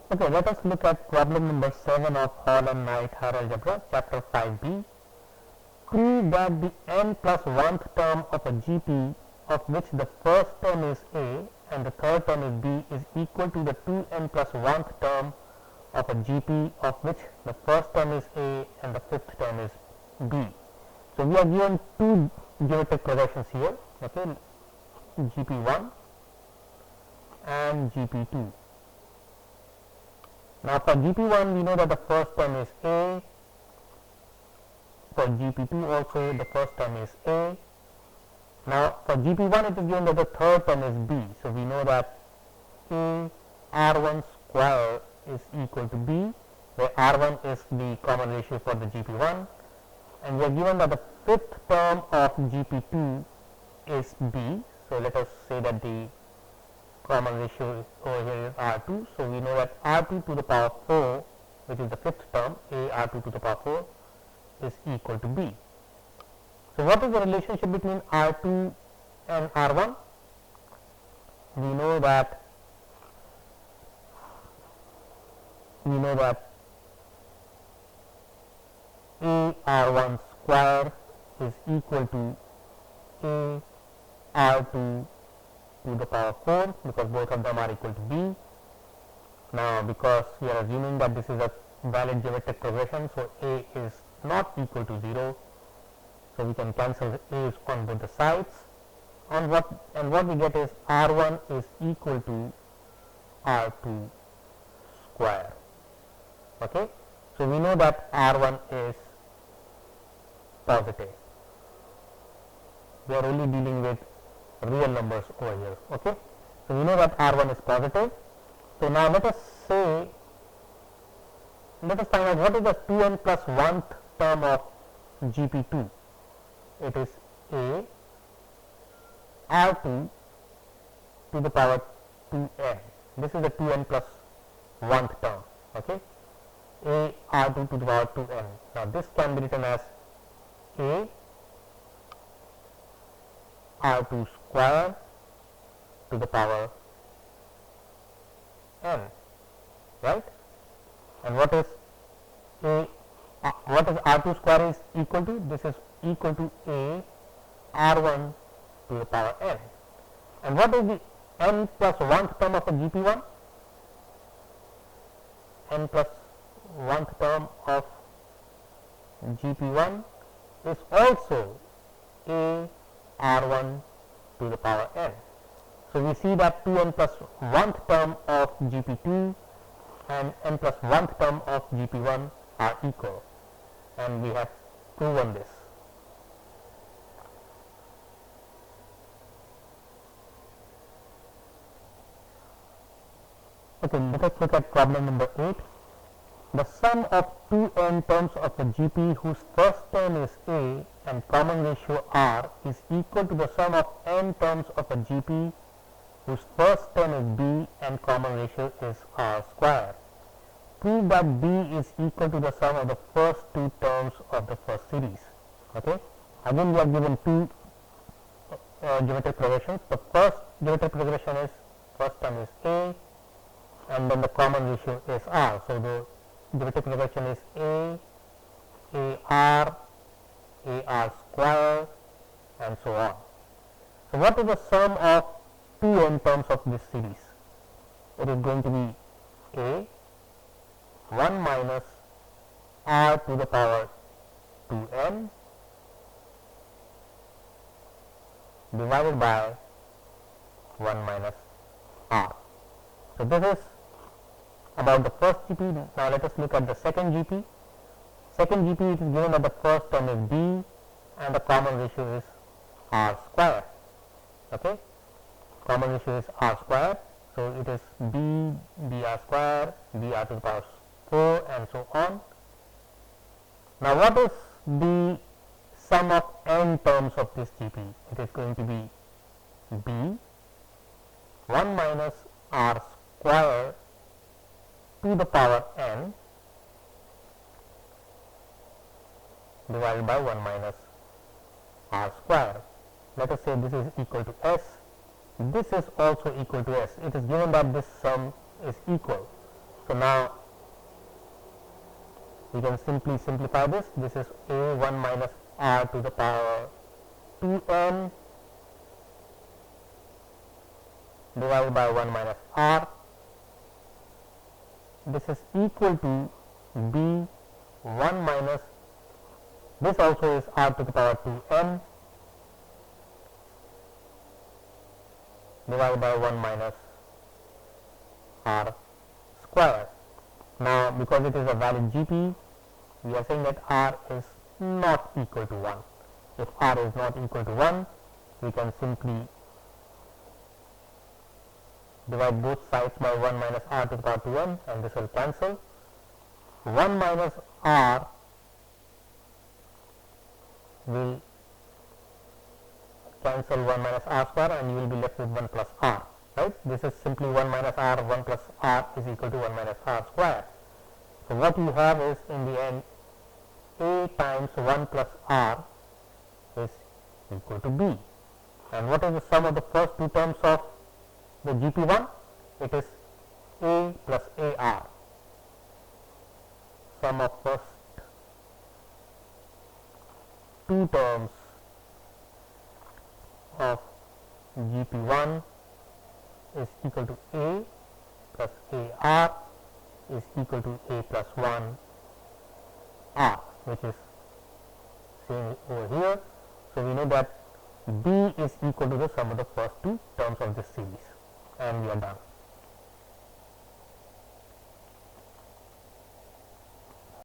Okay, let us look at problem number 7 of Hall and Knight higher algebra, chapter 5b. Prove that the n plus 1th term of a GP of which the first term is A and the third term is B is equal to the 2n plus 1th term of a GP of which the first term is A and the fifth term is B. So we are given two geometric progressions here, okay, GP1 and GP2. Now for GP1 we know that the first term is A, for GP2 also the first term is A. Now for GP1 it is given that the third term is B, so we know that A R1 square is equal to B, where R1 is the common ratio for the GP1, and we are given that the fifth term of GP2 is B, so let us say that the common ratio over here is R2, so we know that R2 to the power 4, which is the fifth term, A R2 to the power 4 is equal to B. So what is the relationship between R2 and R1? We know that A R1 square is equal to A R2 to the power 4, because both of them are equal to B. Now because we are assuming that this is a valid geometric progression, so A is not equal to 0, so we can cancel A's on both the sides, and what we get is R1 is equal to R2 square. Okay, so we know that R1 is positive. We are only dealing with real numbers over here. Okay, so we know that R1 is positive. So now let us find out what is the 2n plus 1th term of GP2. It is A R2 to the power 2n. This is the 2n plus 1th term. Okay, A R2 to the power 2n. Now this can be written as A R2 square to the power n, right? And what is R2 square is equal to? This is equal to A R1 to the power n. And what is the n plus 1th term of a GP1? N plus 1th term of GP1 is also A R1 to the power n. So we see that 2n plus 1th term of GP2 and n plus 1th term of GP1 are equal, and we have proven this. Okay, let us look at problem number 8. The sum of two n terms of a GP whose first term is A and common ratio R is equal to the sum of n terms of a GP whose first term is B and common ratio is R square. Prove that B is equal to the sum of the first two terms of the first series. Okay, again we are given two geometric progressions. The first geometric progression is first term is A and then the common ratio is R. So the geometric progression is A R square, and so on. So what is the sum of two n terms of this series? It is going to be A 1 minus R to the power 2n divided by 1 minus R. So this is about the first GP. Now let us look at the second GP. Second GP, it is given that the first term is B and the common ratio is R square. Okay, common ratio is R square, so it is BR square, BR to the power 4, and so on. Now what is the sum of n terms of this GP? It is going to be B 1 minus R square to the power n divided by 1 minus R square. Let us say this is equal to S. This is also equal to S. It is given that this sum is equal. So now we can simply simplify this. This is a1 minus r to the power 2n divided by 1 minus r. This is equal to b1 minus, this also is r to the power 2n divided by 1 minus r square. Now because it is a valid GP, we are saying that r is not equal to 1. If r is not equal to 1, we can simply divide both sides by 1 minus r to the power 2n, and this will cancel. 1 minus r will cancel 1 minus r square, and you will be left with 1 plus r. Right? This is simply 1 minus r, 1 plus r is equal to 1 minus r square. So what you have is, in the end, a times 1 plus r is equal to b. And what is the sum of the first two terms of the GP1? It is a plus ar. Sum of first two terms of GP1 is equal to a plus ar is equal to a plus 1 r, which is seen over here. So we know that b is equal to the sum of the first two terms of this series, and we are done.